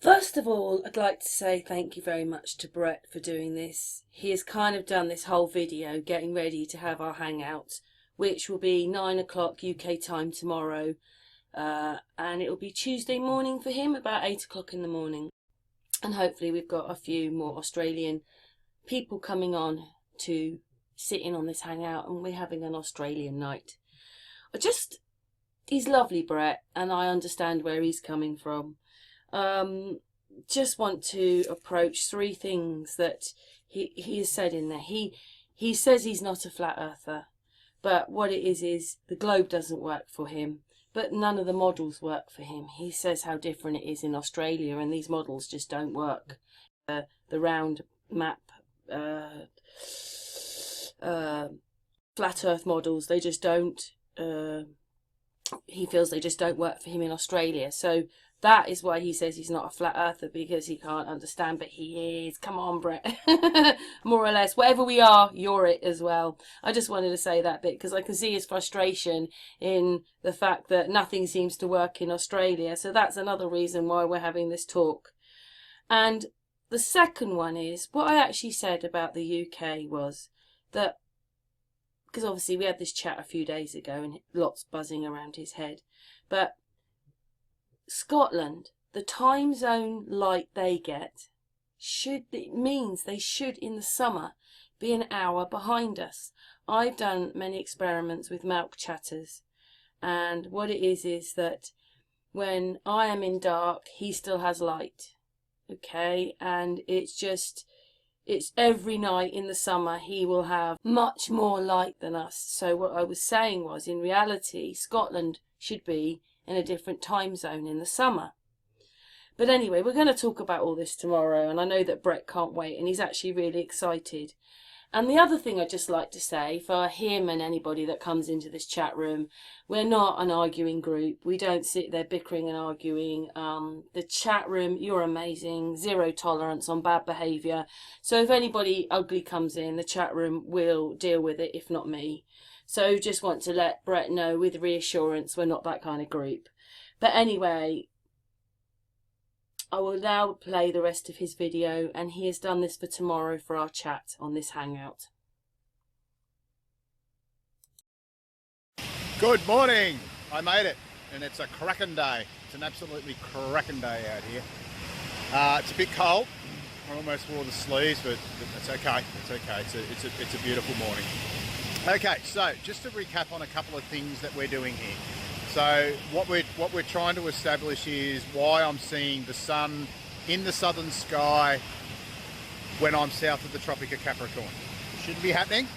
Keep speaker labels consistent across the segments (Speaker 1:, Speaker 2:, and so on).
Speaker 1: First of all, I'd like to say thank you very much to Brett for doing this. He has kind of done this whole video getting ready to have our hangout, which will be 9 o'clock UK time tomorrow, and it will be Tuesday morning for him, about 8 o'clock in the morning. And hopefully we've got a few more Australian people coming on to sit in on this hangout, and we're having an Australian night. He's lovely, Brett, and I understand where he's coming from. Just want to approach three things that he has said in there. He says he's not a flat earther, but what it is the globe doesn't work for him, but none of the models work for him. He says how different it is in Australia, and these models just don't work. The round map, flat earth models, they just don't, he feels they just don't work for him in Australia. So that is why he says he's not a flat earther, because he can't understand, but he is. Come on, Brett. More or less. Whatever we are, you're it as well. I just wanted to say that bit because I can see his frustration in the fact that nothing seems to work in Australia. So that's another reason why we're having this talk. And the second one is, what I actually said about the UK was that, because obviously we had this chat a few days ago and lots buzzing around his head, but Scotland, the time zone light they get, means they should in the summer be an hour behind us. I've done many experiments with milk chatters, and what it is that when I am in dark, he still has light. Okay, and it's every night in the summer he will have much more light than us. So what I was saying was, in reality, Scotland should be in a different time zone in the summer. But anyway, we're going to talk about all this tomorrow, and I know that Brett can't wait, and he's actually really excited. And the other thing I'd just like to say, for him and anybody that comes into this chat room, we're not an arguing group. We don't sit there bickering and arguing. The chat room, you're amazing. Zero tolerance on bad behaviour. So if anybody ugly comes in, the chat room will deal with it, if not me. So just want to let Brett know with reassurance we're not that kind of group. But anyway, I will now play the rest of his video, and he has done this for tomorrow for our chat on this hangout.
Speaker 2: Good morning! I made it, and it's a cracking day. It's an absolutely cracking day out here. It's a bit cold. I almost wore the sleeves, but it's okay. It's okay. It's a beautiful morning. Okay, so just to recap on a couple of things that we're doing here. So what we're trying to establish is why I'm seeing the sun in the southern sky when I'm south of the Tropic of Capricorn. It shouldn't be happening,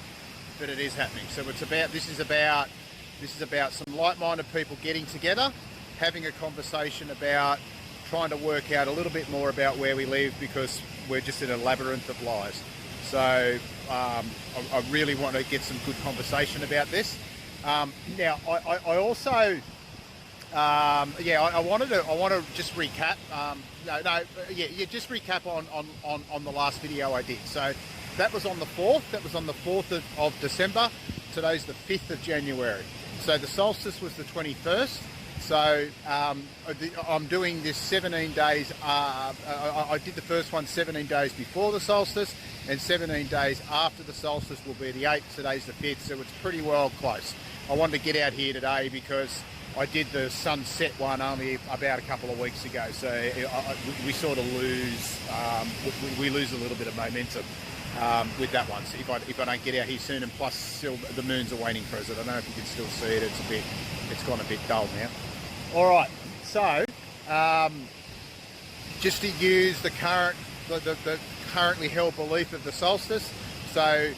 Speaker 2: but it is happening. So this is about some like-minded people getting together, having a conversation about trying to work out a little bit more about where we live, because we're just in a labyrinth of lies. So I really want to get some good conversation about this. Now, I also, I want to just recap. Just recap on the last video I did. So that was on the 4th. That was on the 4th of December. Today's the 5th of January. So the solstice was the 21st. So I'm doing this 17 days. I did the first one 17 days before the solstice, and 17 days after the solstice will be the 8th. Today's the 5th, so it's pretty well close. I wanted to get out here today because I did the sunset one only about a couple of weeks ago. So we sort of lose, we lose a little bit of momentum with that one. So if I don't get out here soon, and plus still the moons are waiting for us. I don't know if you can still see it. It's gone a bit dull now. All right, so just to use the currently held belief of the solstice. So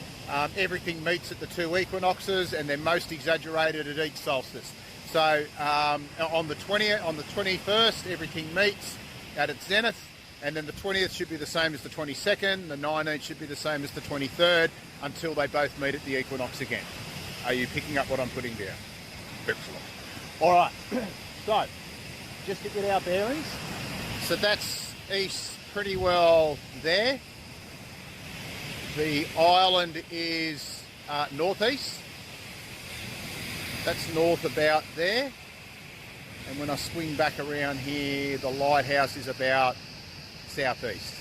Speaker 2: everything meets at the two equinoxes, and they're most exaggerated at each solstice. So on the 21st, everything meets at its zenith, and then the 20th should be the same as the 22nd. The 19th should be the same as the 23rd, until they both meet at the equinox again. Are you picking up what I'm putting down? Excellent. All right. So, just to get our bearings, so that's east pretty well there. The island is northeast. That's north about there. And when I swing back around here, the lighthouse is about southeast.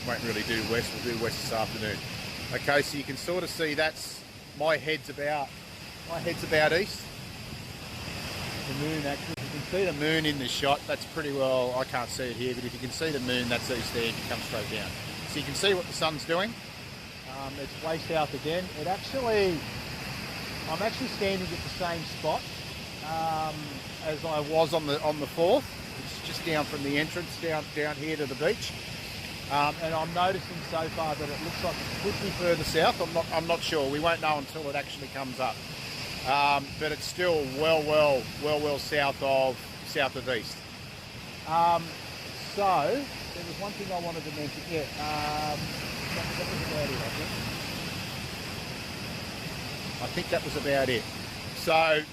Speaker 2: Won't really do west, we'll do west this afternoon. Okay, so you can sort of see that's my head's about east. The moon actually, you can see the moon in the shot. That's pretty well, I can't see it here, but if you can see the moon, that's east there, you can come straight down. So you can see what the sun's doing. It's way south again. I'm actually standing at the same spot as I was on the 4th. It's just down from the entrance down here to the beach. And I'm noticing so far that it looks like it could be further south. I'm not sure. We won't know until it actually comes up. But it's still well south of east. So there was one thing I wanted to mention. Yeah, that was about it, I think that was about it. So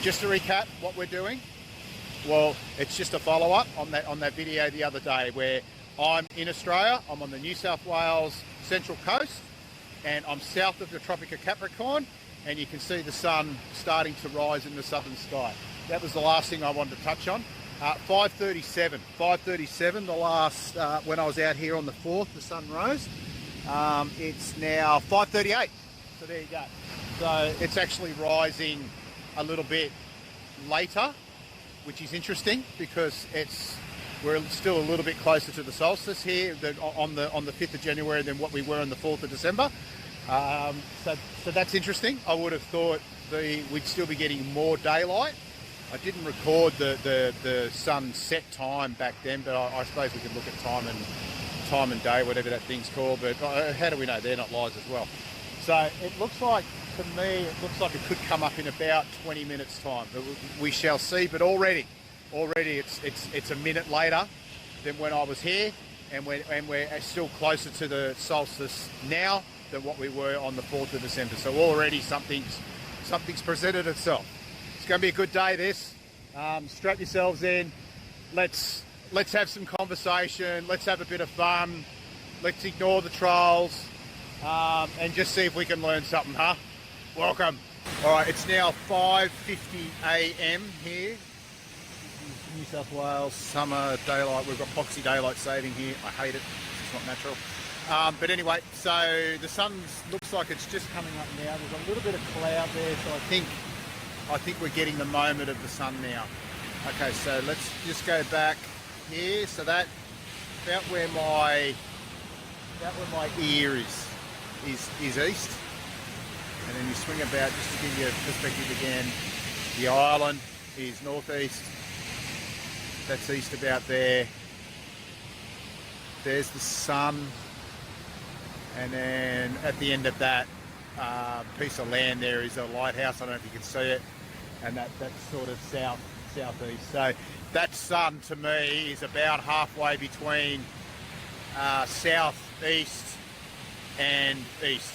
Speaker 2: just to recap what we're doing, well, it's just a follow-up on that video the other day where I'm in Australia, I'm on the New South Wales Central Coast, and I'm south of the Tropic of Capricorn, and you can see the sun starting to rise in the southern sky. That was the last thing I wanted to touch on. 5:37, the last, when I was out here on the 4th, the sun rose. It's now 5:38, so there you go. So it's actually rising a little bit later, which is interesting because we're still a little bit closer to the solstice here on the 5th of January than what we were on the 4th of December. So that's interesting. I would have thought we'd still be getting more daylight. I didn't record the sunset time back then, but I suppose we could look at time and day, whatever that thing's called. But how do we know? They're not lies as well. So it looks like, to me, it looks like it could come up in about 20 minutes time. But we shall see. But already it's a minute later than when I was here, and we're still closer to the solstice now than what we were on the 4th of December. So already something's presented itself. It's going to be a good day, this. Strap yourselves in. Let's have some conversation. Let's have a bit of fun. Let's ignore the trolls and just see if we can learn something, huh? Welcome. All right, it's now 5:50 a.m. here. New South Wales summer daylight. We've got proxy daylight saving here. I hate it. It's not natural. But anyway, so the sun looks like it's just coming up now. There's a little bit of cloud there, so I think we're getting the moment of the sun now. Okay, so let's just go back here. So that about where my ear is east, and then you swing about just to give you a perspective again. The island is northeast. That's east about there. There's the sun, and then at the end of that piece of land there is a lighthouse. I don't know if you can see it, and that's sort of southeast. So that sun to me is about halfway between southeast and east.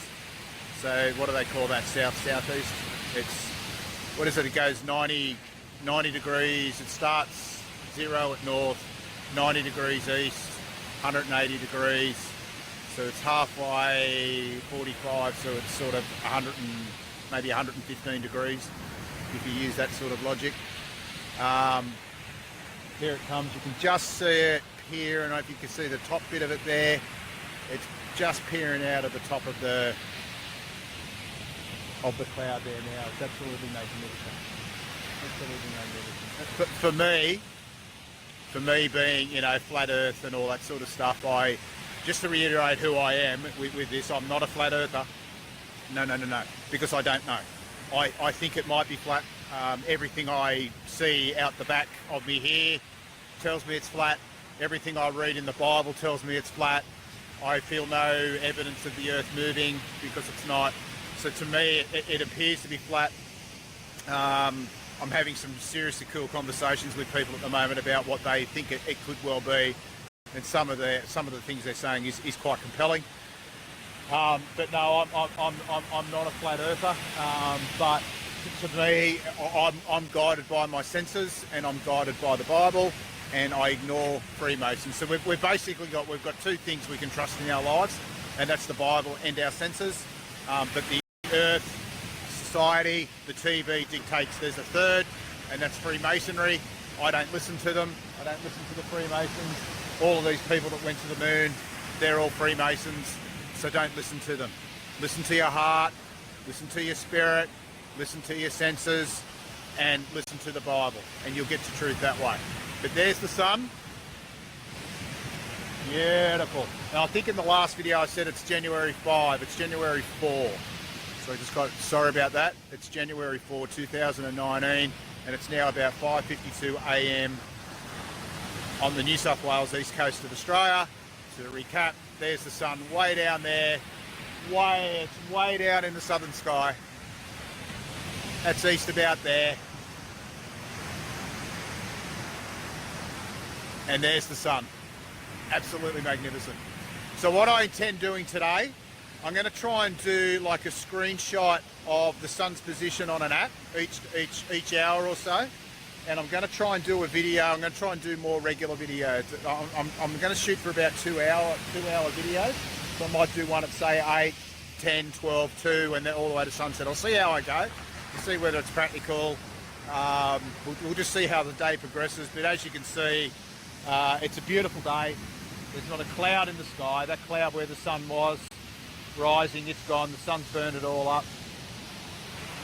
Speaker 2: So what do they call that? Southeast? It's, what is it? It goes 90 degrees. It starts 0 at north, 90 degrees east, 180 degrees. So it's halfway 45, so it's sort of 100 and maybe 115 degrees if you use that sort of logic. Here it comes. You can just see it here. I don't know if you can see the top bit of it there. It's just peering out of the top of the cloud there now. It's absolutely magnificent. Absolutely magnificent. For me being, flat earth and all that sort of stuff, just to reiterate who I am with this, I'm not a flat earther. No, because I don't know. I think it might be flat. Everything I see out the back of me here tells me it's flat. Everything I read in the Bible tells me it's flat. I feel no evidence of the earth moving because it's not. So to me, it appears to be flat. I'm having some seriously cool conversations with people at the moment about what they think it could well be, and some of the things they're saying is quite compelling. But no, I'm not a flat earther. But to me, I'm guided by my senses, and I'm guided by the Bible, and I ignore Freemasons. So we've basically got two things we can trust in our lives, and that's the Bible and our senses. But the earth, society, the TV dictates there's a third, and that's Freemasonry. I don't listen to them. I don't listen to the Freemasons. all of these people that went to the moon, they're all Freemasons, so don't listen to them. Listen to your heart, listen to your spirit, listen to your senses, and listen to the Bible, and you'll get to truth that way. But there's the sun. Beautiful. And I think in the last video I said it's January 5, it's January 4. So I just got, sorry about that. It's January 4, 2019, and it's now about 5:52 a.m. on the New South Wales east coast of Australia. To recap, there's the sun way down there, it's way down in the southern sky. That's east about there. And there's the sun. Absolutely magnificent. So what I intend doing today, I'm going to try and do like a screenshot of the sun's position on an app each hour or so. And I'm going to try and do a video. I'm going to try and do more regular videos. I'm going to shoot for about 2 hour videos. So I might do one at say 8, 10, 12, 2, and then all the way to sunset. I'll see how I go. We'll see whether it's practical. We'll just see how the day progresses. But as you can see, it's a beautiful day. There's not a cloud in the sky. That cloud where the sun was rising, it's gone. The sun's burned it all up.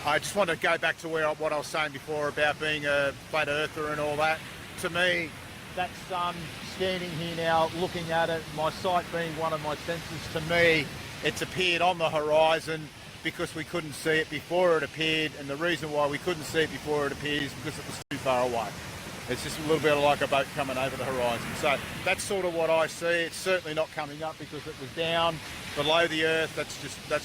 Speaker 2: I just want to go back to what I was saying before about being a flat earther and all that. To me, that sun, standing here now, looking at it, my sight being one of my senses, to me, it's appeared on the horizon because we couldn't see it before it appeared, and the reason why we couldn't see it before it appeared is because it was too far away. It's just a little bit like a boat coming over the horizon. So that's sort of what I see. It's certainly not coming up because it was down below the earth. That's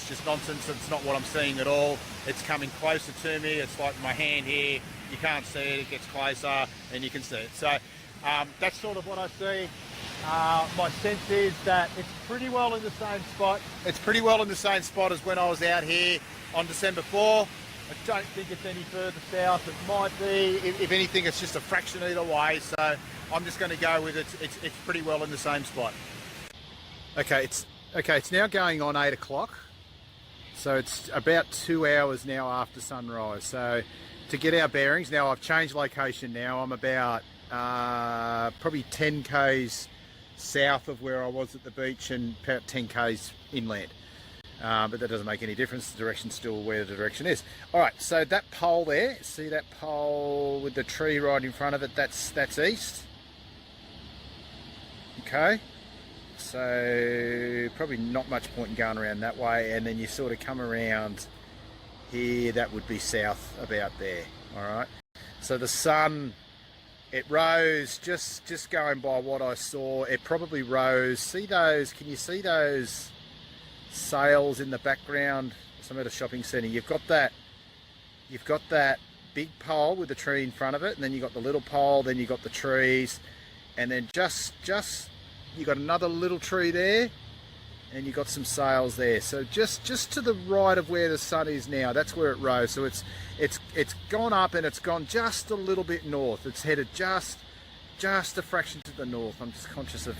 Speaker 2: just nonsense. It's not what I'm seeing at all. It's coming closer to me. It's like my hand here. You can't see it. It gets closer and you can see it. So that's sort of what I see. My sense is that it's pretty well in the same spot. It's pretty well in the same spot as when I was out here on December 4. I don't think it's any further south. It might be. If anything, it's just a fraction either way. So I'm just going to go with it. It's pretty well in the same spot. Okay, it's now going on 8 o'clock. So it's about 2 hours now after sunrise. So to get our bearings, now I've changed location now. I'm about probably 10 k's south of where I was at the beach and about 10 k's inland. But that doesn't make any difference. The direction's still where the direction is. All right, so that pole there, see that pole with the tree right in front of it, that's east. Okay, so probably not much point in going around that way, and then you sort of come around here, that would be south about there. All right, so the sun, it rose, just going by what I saw, it probably rose. See those, can you see those sails in the background? So I'm at a shopping centre. You've got that big pole with the tree in front of it, and then you've got the little pole, then you've got the trees, and then just you got another little tree there, and you've got some sails there. So just to the right of where the sun is now, that's where it rose. So it's gone up and it's gone just a little bit north. It's headed just a fraction to the north. I'm just conscious of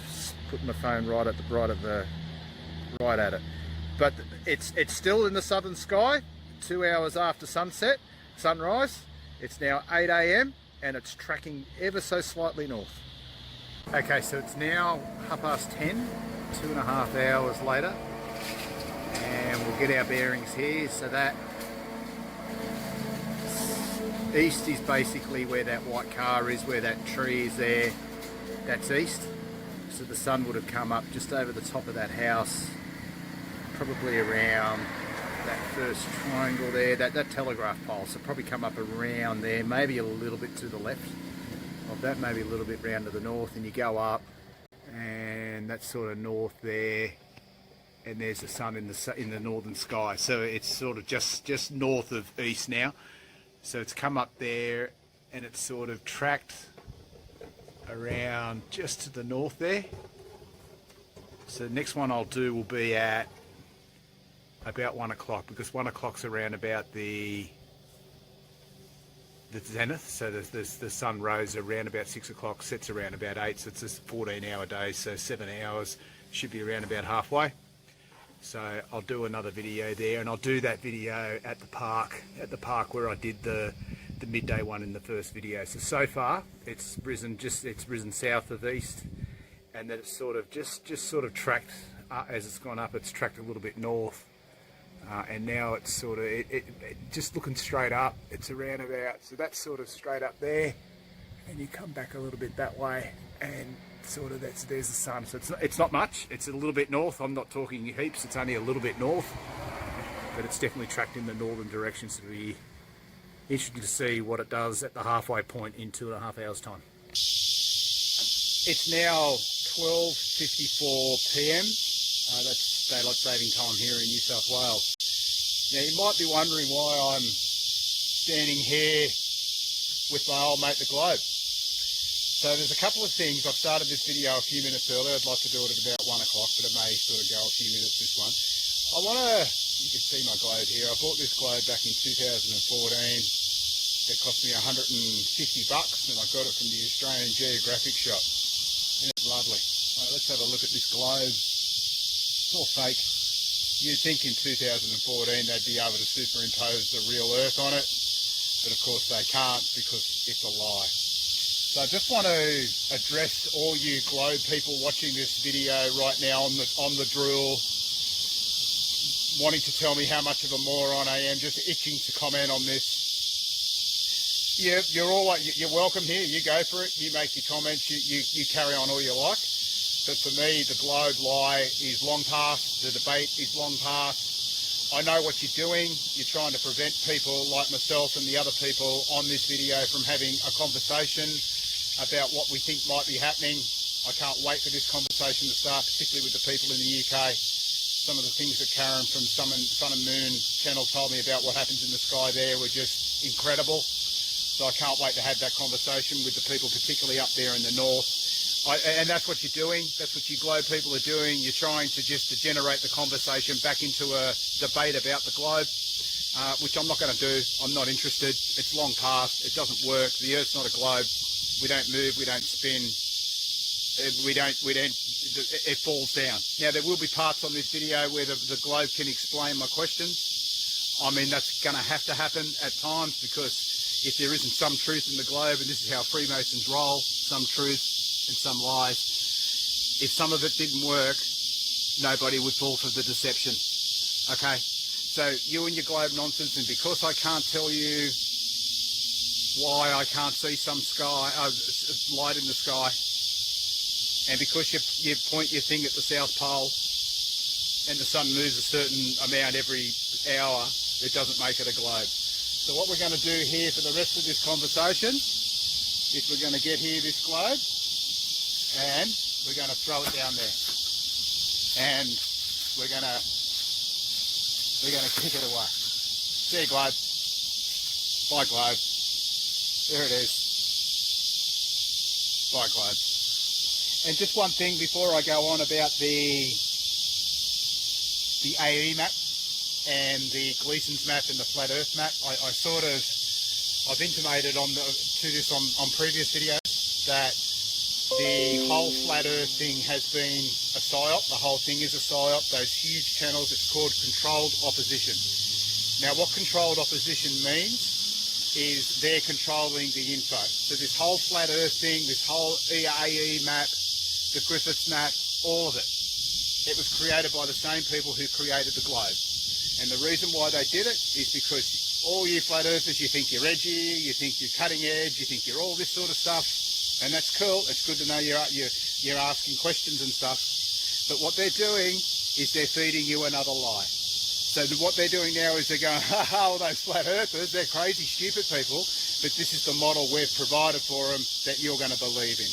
Speaker 2: putting my phone right at it. But it's still in the southern sky, 2 hours after sunrise. It's now 8 a.m. and it's tracking ever so slightly north. Okay, so it's now 10:30, 2.5 hours later, and we'll get our bearings here. So that east is basically where that white car is, where that tree is there. That's east. So the sun would have come up just over the top of that house, probably around that first triangle there, that telegraph pole. So probably come up around there, maybe a little bit to the left of that, maybe a little bit round to the north, and you go up, and that's sort of north there, and there's the sun in the northern sky. So it's sort of just north of east now. So it's come up there, and it's sort of tracked around just to the north there. So the next one I'll do will be at about 1 o'clock, because 1 o'clock's around about the zenith. So the sun rose around about 6 o'clock, sets around about 8, so it's a 14-hour day, so 7 hours, should be around about halfway. So I'll do another video there, and I'll do that video at the park where I did the midday one in the first video. So far it's risen south of east, and that it's sort of just sort of tracked as it's gone up. It's tracked a little bit north, and now it's sort of it just looking straight up. It's around about, so that's sort of straight up there, and you come back a little bit that way, and sort of there's the sun. So it's not much. It's a little bit north. I'm not talking heaps. It's only a little bit north, but it's definitely tracked in the northern direction. So it'll be interesting to see what it does at the halfway point in 2.5 hours time. It's now 12:54 p.m. That's daylight saving time here in New South Wales. Now you might be wondering why I'm standing here with my old mate the globe. So there's a couple of things. I've started this video a few minutes earlier. I'd like to do it at about 1 o'clock, but it may sort of go a few minutes, this one. You can see my globe here. I bought this globe back in 2014. It cost me $150 and I got it from the Australian Geographic shop. Isn't it lovely? Right, let's have a look at this globe. It's all fake. You'd think in 2014 they'd be able to superimpose the real Earth on it, but of course they can't because it's a lie. So I just want to address all you globe people watching this video right now on the drill, wanting to tell me how much of a moron I am, just itching to comment on this. Yeah, you're welcome here. You go for it. You make your comments. You carry on all you like. But for me, the globe lie is long past. The debate is long past. I know what you're doing. You're trying to prevent people like myself and the other people on this video from having a conversation about what we think might be happening. I can't wait for this conversation to start, particularly with the people in the UK. Some of the things that Karen from Sun and Moon channel told me about what happens in the sky there were just incredible. So I can't wait to have that conversation with the people, particularly up there in the north. And that's what you're doing. That's what you globe people are doing. You're trying to just generate the conversation back into a debate about the globe, which I'm not going to do. I'm not interested. It's long past. It doesn't work. The Earth's not a globe. We don't move. We don't spin. It falls down. Now, there will be parts on this video where the globe can explain my questions. I mean, that's going to happen at times, because if there isn't some truth in the globe, and this is how Freemasons roll, some truth and some lies, if some of it didn't work, nobody would fall for the deception. Okay? So you and your globe nonsense, and because I can't tell you why I can't see some sky, light in the sky, and because you point your thing at the South Pole and the sun moves a certain amount every hour, it doesn't make it a globe. So what we're going to do here for the rest of this conversation is we're going to get here this globe and we're going to throw it down there, and we're going to kick it away. See you, globe. Bye, globe. There it is. Bye, globe. And just one thing before I go on about the AE map and the Gleason's map and the Flat Earth map. I've intimated to this on previous videos that the whole Flat Earth thing has been a psyop. The whole thing is a psyop. Those huge channels, it's called controlled opposition. Now, what controlled opposition means is they're controlling the info. So this whole Flat Earth thing, this whole AE map, the Griffiths map, all of it, it was created by the same people who created the globe. And the reason why they did it is because all you flat earthers, you think you're edgy, you think you're cutting edge, you think you're all this sort of stuff, and that's cool. It's good to know you're asking questions and stuff. But what they're doing is they're feeding you another lie. So what they're doing now is they're going, all those flat earthers, they're crazy, stupid people, but this is the model we've provided for them that you're going to believe in.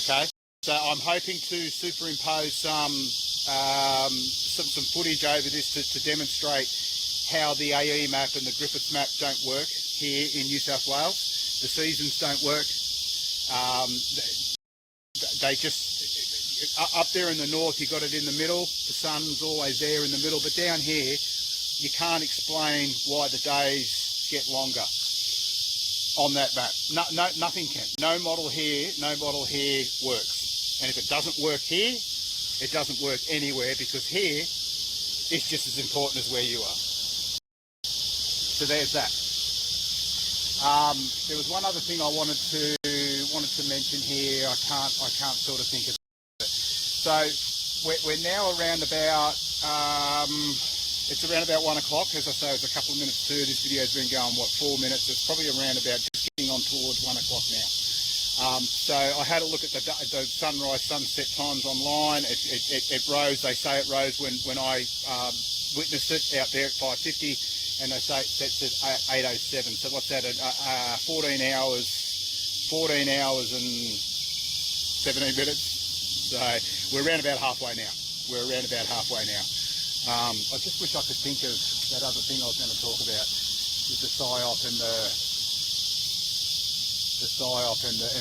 Speaker 2: Okay? So I'm hoping to superimpose some footage over this to demonstrate how the AE map and the Griffiths map don't work here in New South Wales. The seasons don't work. They just, up there in the north, you got it in the middle. The sun's always there in the middle. But down here, you can't explain why the days get longer on that map. Nothing can. No model here works. And if it doesn't work here, it doesn't work anywhere, because here is just as important as where you are. So there's that. There was one other thing I wanted to mention here. I can't sort of think of So we're now around about, it's around about 1 o'clock. As I say, it's a couple of minutes to. This video's been going, what, 4 minutes? It's probably around about just getting on towards 1 o'clock now. So I had a look at the sunrise, sunset times online. It rose, they say it rose when I witnessed it out there at 5:50, and they say it sets at 8:07. So what's that, 14 hours and 17 minutes. So we're around about halfway now. I just wish I could think of that other thing I was going to talk about, with the PSYOP and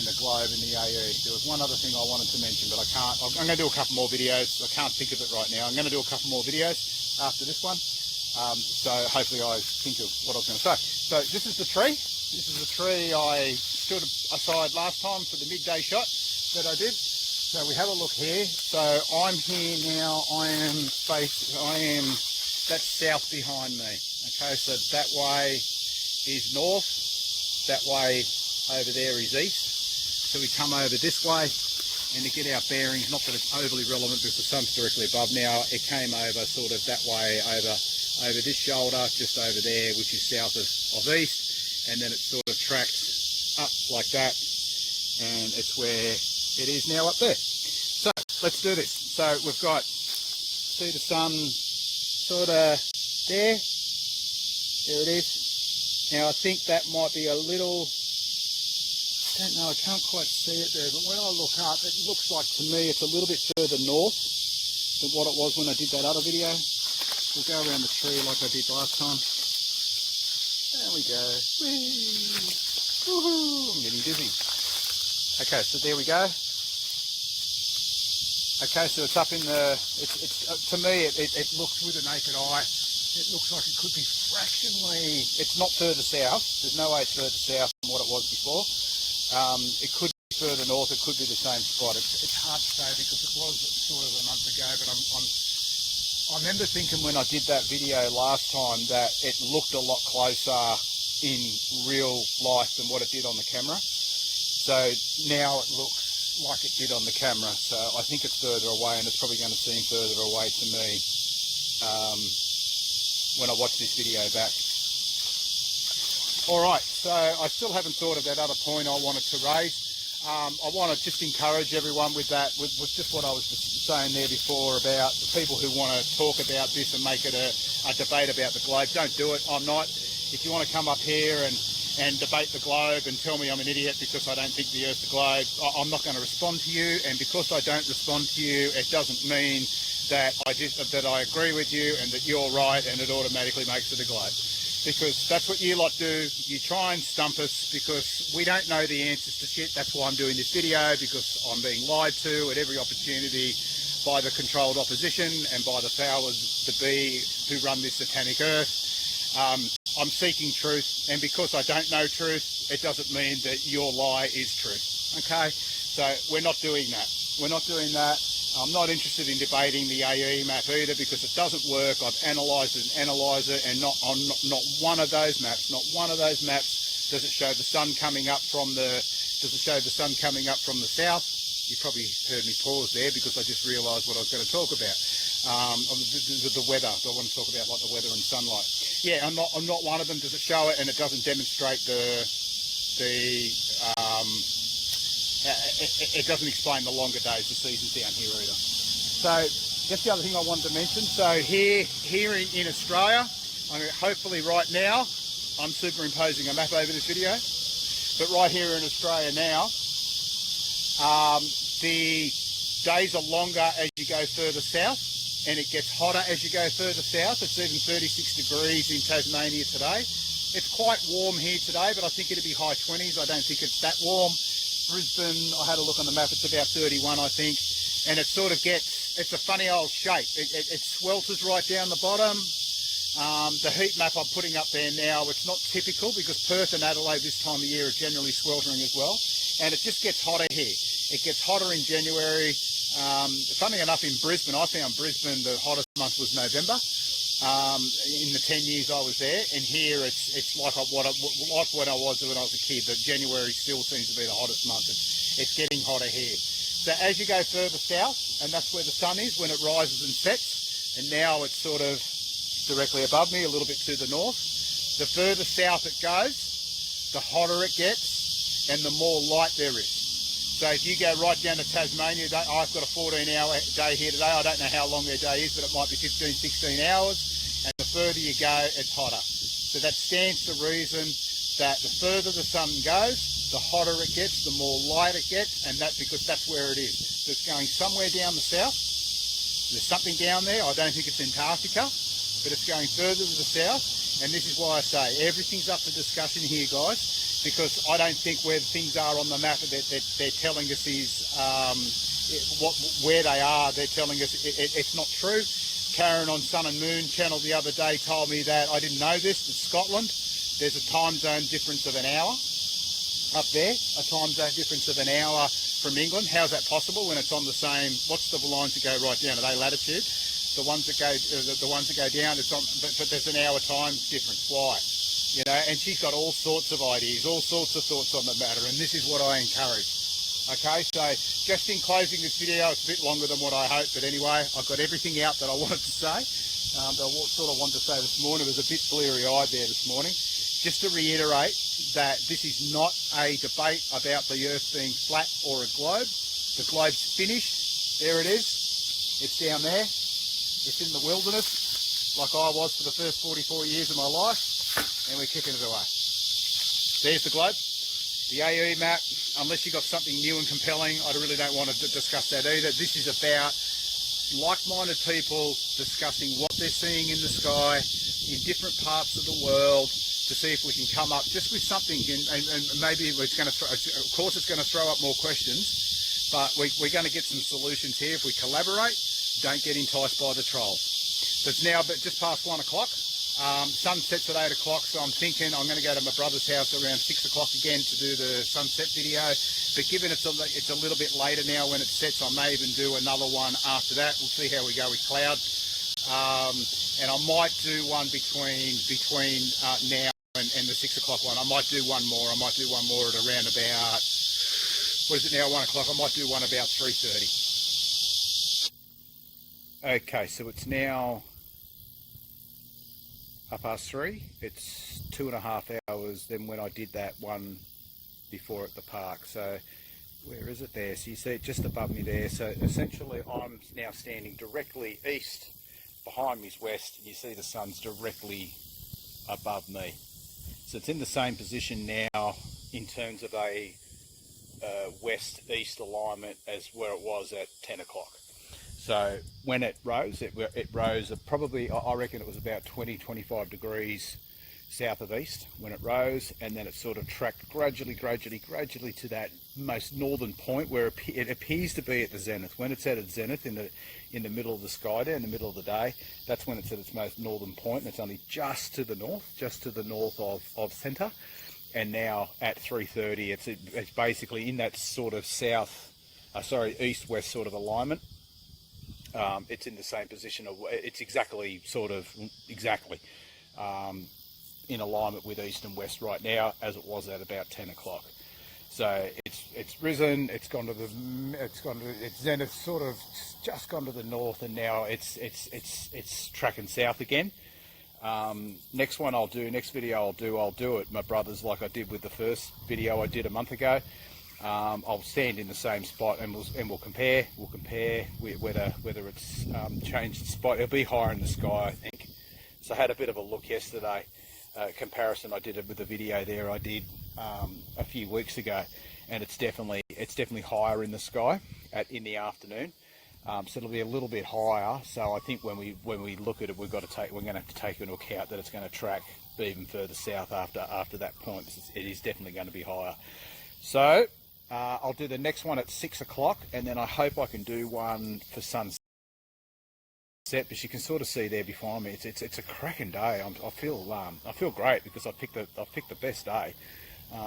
Speaker 2: the globe and the AE. There was one other thing I wanted to mention, but I can't. I'm going to do a couple more videos. I can't think of it right now. I'm going to do a couple more videos after this one. So hopefully I think of what I was going to say. So this is the tree. This is the tree I stood aside last time for the midday shot that I did. So we have a look here. So I'm here now. That's south behind me. Okay, so that way is north. That way over there is east. So we come over this way, and to get our bearings, not that it's overly relevant because the sun's directly above now, it came over sort of that way over this shoulder, just over there, which is south of east, and then it sort of tracks up like that, and it's where it is now up there. So let's do this. So we've got, see the sun sort of there it is. Now I think that might be a little, I don't know, I can't quite see it there, but when I look up, it looks like to me it's a little bit further north than what it was when I did that other video. We'll go around the tree like I did last time. There we go. Woohoo! I'm getting dizzy. Okay, so there we go. Okay, so it's up in the, to me it looks with the naked eye, it looks like it could be fractionally, it's not further south, there's no way it's further south than what it was before. It could be further north, it could be the same spot. It's hard to say because it was sort of a month ago, but I remember thinking when I did that video last time that it looked a lot closer in real life than what it did on the camera. So now it looks like it did on the camera, so I think it's further away, and it's probably going to seem further away to me when I watch this video back. Alright, so I still haven't thought of that other point I wanted to raise. I want to just encourage everyone with that, with just what I was saying there before about the people who want to talk about this and make it a debate about the globe. Don't do it. I'm not. If you want to come up here and debate the globe and tell me I'm an idiot because I don't think the Earth's a globe, I'm not going to respond to you. And because I don't respond to you, it doesn't mean that I agree with you and that you're right and it automatically makes it a globe. Because that's what you lot do. You try and stump us because we don't know the answers to shit. That's why I'm doing this video, because I'm being lied to at every opportunity by the controlled opposition and by the powers that be who run this satanic Earth. I'm seeking truth, and because I don't know truth, it doesn't mean that your lie is truth. Okay, so we're not doing that. We're not doing that. I'm not interested in debating the AE map either because it doesn't work. I've analysed it and analysed it, and not one of those maps, not one of those maps does it show the sun coming up from the south. You probably heard me pause there because I just realised what I was going to talk about. The weather. I want to talk about like the weather and sunlight. Yeah, I'm not one of them. Does it show it? And it doesn't demonstrate it doesn't explain the longer days, the seasons down here either. So that's the other thing I wanted to mention. So here in Australia, hopefully right now, I'm superimposing a map over this video. But right here in Australia now, the days are longer as you go further south, and it gets hotter as you go further south. It's even 36 degrees in Tasmania today. It's quite warm here today, but I think it'll be high 20s. I don't think it's that warm. Brisbane, I had a look on the map, it's about 31, I think. And it sort of it's a funny old shape. It swelters right down the bottom. The heat map I'm putting up there now, it's not typical because Perth and Adelaide this time of year are generally sweltering as well. And it just gets hotter here. It gets hotter in January. Funny enough, in Brisbane, I found Brisbane the hottest month was November. In the 10 years I was there, and here it's like when I was a kid. That January still seems to be the hottest month. It's getting hotter here. So as you go further south, and that's where the sun is when it rises and sets, and now it's sort of directly above me, a little bit to the north. The further south it goes, the hotter it gets, and the more light there is. So if you go right down to Tasmania, I've got a 14-hour day here today. I don't know how long their day is, but it might be 15, 16 hours. And the further you go, it's hotter. So that stands to reason that the further the sun goes, the hotter it gets, the more light it gets, and that's because that's where it is. So it's going somewhere down the south. There's something down there. I don't think it's Antarctica, but it's going further to the south. And this is why I say everything's up for discussion here, guys, because I don't think where things are on the map that they're telling us is where they are. They're telling us it's not true. Karen on Sun and Moon channel the other day told me that, I didn't know this, that Scotland, there's a time zone difference of an hour up there, a time zone difference of an hour from England. How's that possible when it's on the same, what's the lines that go right down? Are they latitude? The ones that go down, it's on, but there's an hour time difference. Why? You know, and she's got all sorts of ideas, all sorts of thoughts on the matter, and this is what I encourage. Okay, so just in closing this video, it's a bit longer than what I hoped, but anyway, I've got everything out that I wanted to say. That I sort of wanted to say this morning. It was a bit bleary-eyed there this morning. Just to reiterate that this is not a debate about the Earth being flat or a globe. The globe's finished. There it is. It's down there. It's in the wilderness, like I was for the first 44 years of my life, and we're kicking it away. There's the globe. The AE map, unless you've got something new and compelling, I really don't want to discuss that either. This is about like-minded people discussing what they're seeing in the sky in different parts of the world, to see if we can come up just with something, and maybe it's going to throw, of course it's going to throw up more questions, but we're going to get some solutions here if we collaborate. Don't get enticed by the trolls. So it's now just past 1 o'clock. Sun sets at 8 o'clock, so I'm thinking I'm going to go to my brother's house around 6 o'clock again to do the sunset video. But given it's a little bit later now when it sets, I may even do another one after that. We'll see how we go with cloud. And I might do one between now and the 6 o'clock one. I might do one more. I might do one more at around about, what is it now, 1 o'clock? I might do one about 3:30. Okay, so it's now 3:30. It's 2.5 hours than when I did that one before at the park. So where is it there? So you see it just above me there. So essentially I'm now standing directly east. Behind me is west. You see the sun's directly above me. So it's in the same position now in terms of a west-east alignment as where it was at 10 o'clock. So when it rose, it rose probably, I reckon it was about 20-25 degrees south of east when it rose, and then it sort of tracked gradually to that most northern point where it appears to be at the zenith. When it's at its zenith in the middle of the sky there, in the middle of the day, that's when it's at its most northern point, and it's only just to the north of centre. And now at 3:30, it's basically in that sort of east-west sort of alignment. It's in the same position of, it's exactly in alignment with east and west right now as it was at about 10 o'clock. So it's risen, it's zenith sort of just gone to the north, and now it's tracking south again. Next video I'll do it my brother's, like I did with the first video I did a month ago. I'll stand in the same spot and we'll compare whether it's changed the spot. It'll be higher in the sky, I think. So I had a bit of a look yesterday, comparison I did it with the video there I did a few weeks ago, and it's definitely higher in the sky in the afternoon. So it'll be a little bit higher. So I think when we look at it, we're going to have to take into account that it's going to track even further south after that point. It is definitely going to be higher. So I'll do the next one at 6 o'clock, and then I hope I can do one for sunset. But you can sort of see there behind me, it's a cracking day. I feel great because I picked the best day.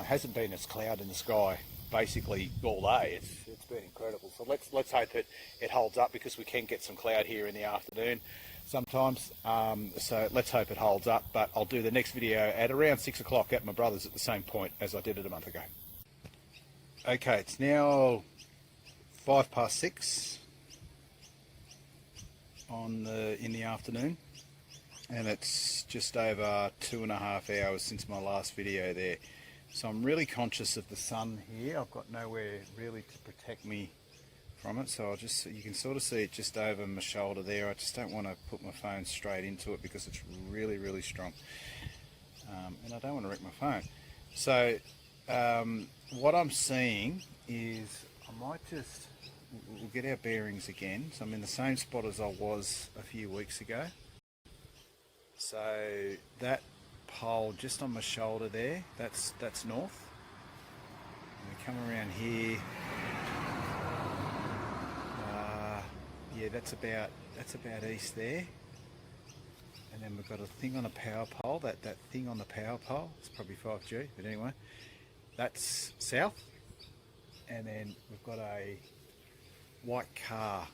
Speaker 2: Hasn't been as cloud in the sky basically all day. It's been incredible. So let's hope that it holds up, because we can get some cloud here in the afternoon sometimes. So let's hope it holds up. But I'll do the next video at around 6 o'clock at my brother's at the same point as I did it a month ago. Okay, it's now 6:05 in the afternoon, and it's just over 2.5 hours since my last video there. So I'm really conscious of the sun here. I've got nowhere really to protect me from it, so you can sort of see it just over my shoulder there. I just don't want to put my phone straight into it because it's really strong, and I don't want to wreck my phone. So what I'm seeing is I might just, we'll get our bearings again. So I'm in the same spot as I was a few weeks ago. So that pole just on my shoulder there, that's north. And we come around here. Yeah, that's about east there. And then we've got a thing on a power pole. That thing on the power pole, it's probably 5G, but anyway, that's south. And then we've got a white car.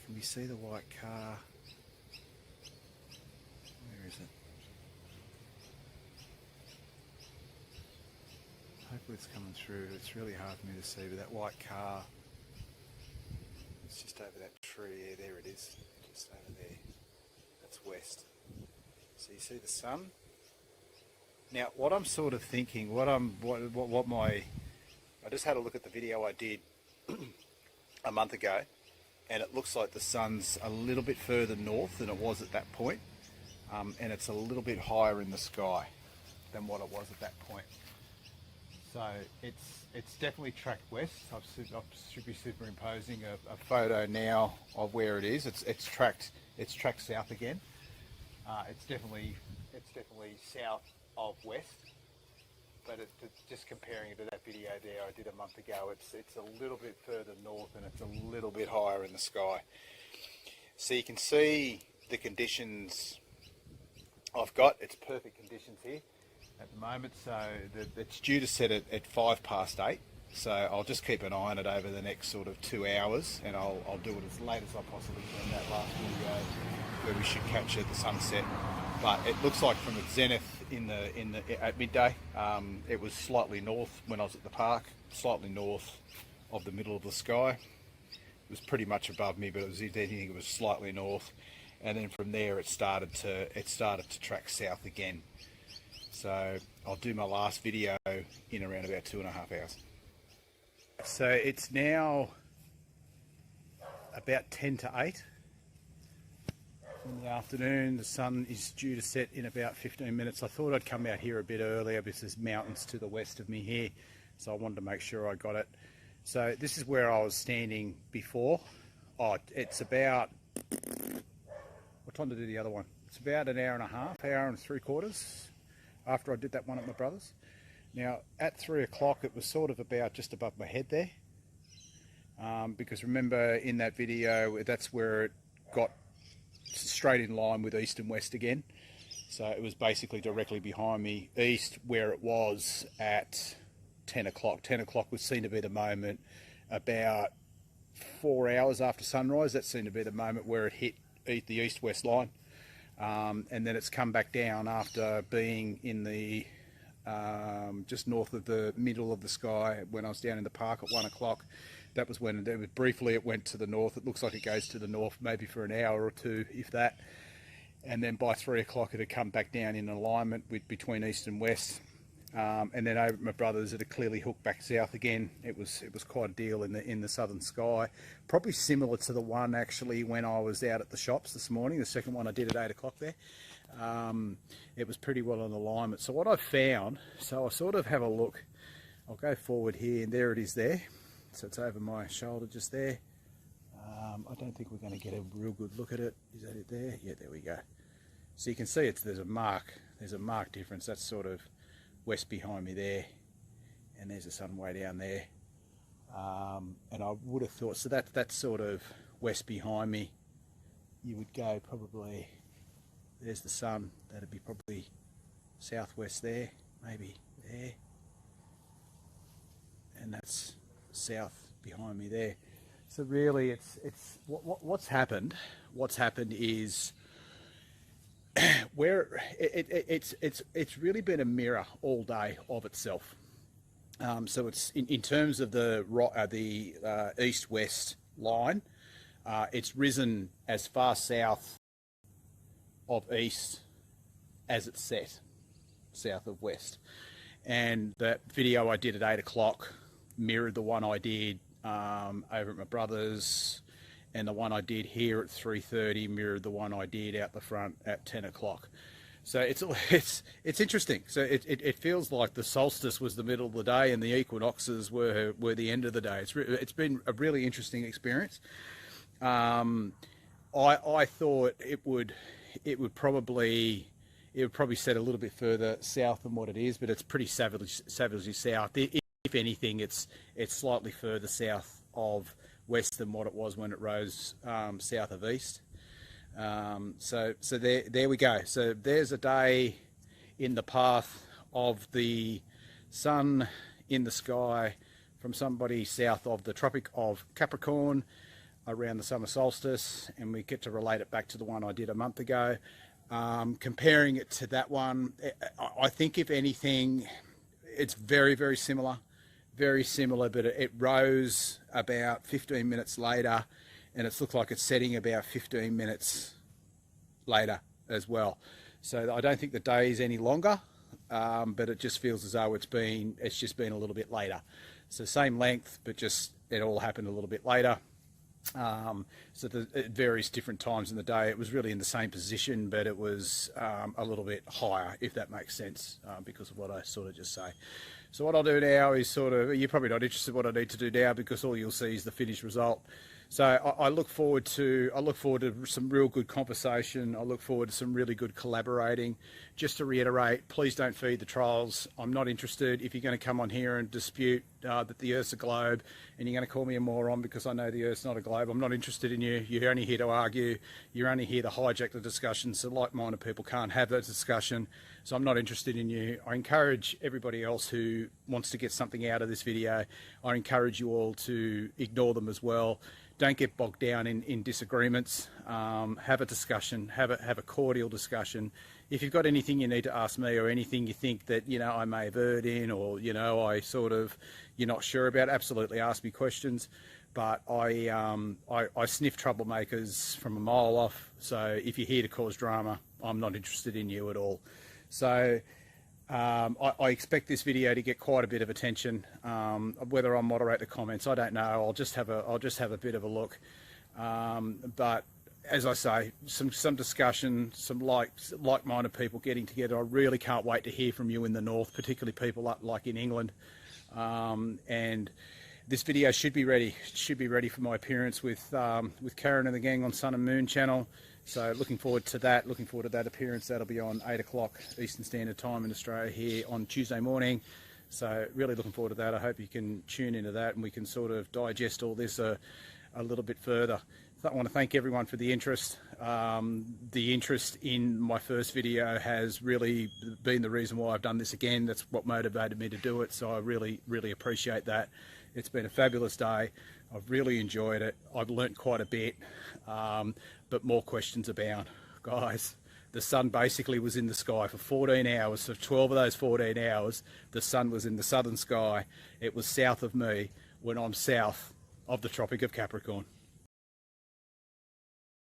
Speaker 2: Can we see the white car? Where is it? Hopefully it's coming through. It's really hard for me to see, but that white car, it's just over that tree. Yeah, there it is. Just over there. That's west. So you see the sun? Now, what I'm sort of thinking, I just had a look at the video I did a month ago, and it looks like the sun's a little bit further north than it was at that point, and it's a little bit higher in the sky than what it was at that point. So it's definitely tracked west. I should be superimposing a photo now of where it is. It's tracked south again. It's definitely south of west. But just comparing it to that video there I did a month ago, it's a little bit further north and it's a little bit higher in the sky. So you can see the conditions I've got. It's perfect conditions here at the moment. So it's due to set at 8:05. So I'll just keep an eye on it over the next sort of 2 hours, and I'll do it as late as I possibly can. That last video where we should capture the sunset. But it looks like from its zenith at midday, it was slightly north when I was at the park, slightly north of the middle of the sky. It was pretty much above me, but if anything, it was slightly north. And then from there, it started to track south again. So I'll do my last video in around about 2.5 hours. So it's now about 10 to 8. In the afternoon. The sun is due to set in about 15 minutes. I thought I'd come out here a bit earlier because there's mountains to the west of me here, so I wanted to make sure I got it. So this is where I was standing before. Oh, it's about, what time did I do the other one? It's about an hour and a half, hour and 3/4 after I did that one at my brother's. Now at 3 o'clock it was sort of about just above my head there, because remember in that video that's where it got straight in line with east and west again. So it was basically directly behind me east where it was at 10 o'clock. 10 o'clock was seen to be the moment about 4 hours after sunrise. That seemed to be the moment where it hit the east-west line. And then it's come back down after being in the just north of the middle of the sky when I was down in the park at 1 o'clock. That was when briefly it went to the north. It looks like it goes to the north maybe for an hour or two, if that. And then by 3 o'clock it had come back down in alignment between east and west. And then over at my brother's it had clearly hooked back south again. It was quite a deal in the southern sky. Probably similar to the one actually when I was out at the shops this morning, the second one I did at 8 o'clock there. It was pretty well in alignment. So what I found, so I sort of have a look. I'll go forward here and there it is there. So it's over my shoulder just there. I don't think we're going to get a real good look at it. Is that it there? Yeah, there we go. So you can see there's a marked difference. That's sort of west behind me there, and there's the sun way down there. And I would have thought, so that's sort of west behind me. You would go probably, there's the sun, that'd be probably southwest there, maybe there, and that's south behind me there. So really what's happened is where it's really been a mirror all day of itself. So it's in terms of the east-west line, it's risen as far south of east as it's set, south of west. And that video I did at 8 o'clock mirrored the one I did over at my brother's, and the one I did here at 3:30 mirrored the one I did out the front at 10 o'clock. So it's interesting. So it feels like the solstice was the middle of the day and the equinoxes were the end of the day. It's been a really interesting experience. I thought it would probably set a little bit further south than what it is, but it's pretty savagely south. If anything, it's slightly further south of west than what it was when it rose south of east. So there we go. So there's a day in the path of the sun in the sky from somebody south of the Tropic of Capricorn around the summer solstice, and we get to relate it back to the one I did a month ago. Comparing it to that one, I think if anything, it's very, very similar, but it rose about 15 minutes later, and it's looked like it's setting about 15 minutes later as well. So I don't think the day is any longer, but it just feels as though it's just been a little bit later. So same length, but just it all happened a little bit later. So at various different times in the day, it was really in the same position, but it was a little bit higher, if that makes sense, because of what I sort of just say. So what I'll do now is you're probably not interested in what I need to do now, because all you'll see is the finished result. So I look forward to some real good conversation. I look forward to some really good collaborating. Just to reiterate, please don't feed the trolls. I'm not interested. If you're going to come on here and dispute that the Earth's a globe, and you're going to call me a moron because I know the Earth's not a globe, I'm not interested in you. You're only here to argue. You're only here to hijack the discussion, so like-minded people can't have that discussion. So I'm not interested in you. I encourage everybody else who wants to get something out of this video, I encourage you all to ignore them as well. Don't get bogged down in disagreements. Have a discussion, have a cordial discussion. If you've got anything you need to ask me, or anything you think that, I may have erred in, or, you're not sure about, absolutely ask me questions. But I sniff troublemakers from a mile off. So if you're here to cause drama, I'm not interested in you at all. So I expect this video to get quite a bit of attention. Whether I'll moderate the comments, I don't know. I'll just have a bit of a look. But as I say, some discussion, some like-minded people getting together. I really can't wait to hear from you in the north, particularly people up like in England. And this video should be ready. Should be ready for my appearance with Karen and the gang on Sun and Moon channel. So looking forward to that. Looking forward to that appearance. That'll be on 8 o'clock Eastern Standard Time in Australia here on Tuesday morning. So really looking forward to that. I hope you can tune into that and we can sort of digest all this a little bit further. So I want to thank everyone for the interest. The interest in my first video has really been the reason why I've done this again. That's what motivated me to do it. So I really, really appreciate that. It's been a fabulous day. I've really enjoyed it. I've learnt quite a bit, but more questions abound. Guys, the sun basically was in the sky for 14 hours. So 12 of those 14 hours, the sun was in the southern sky. It was south of me when I'm south of the Tropic of Capricorn.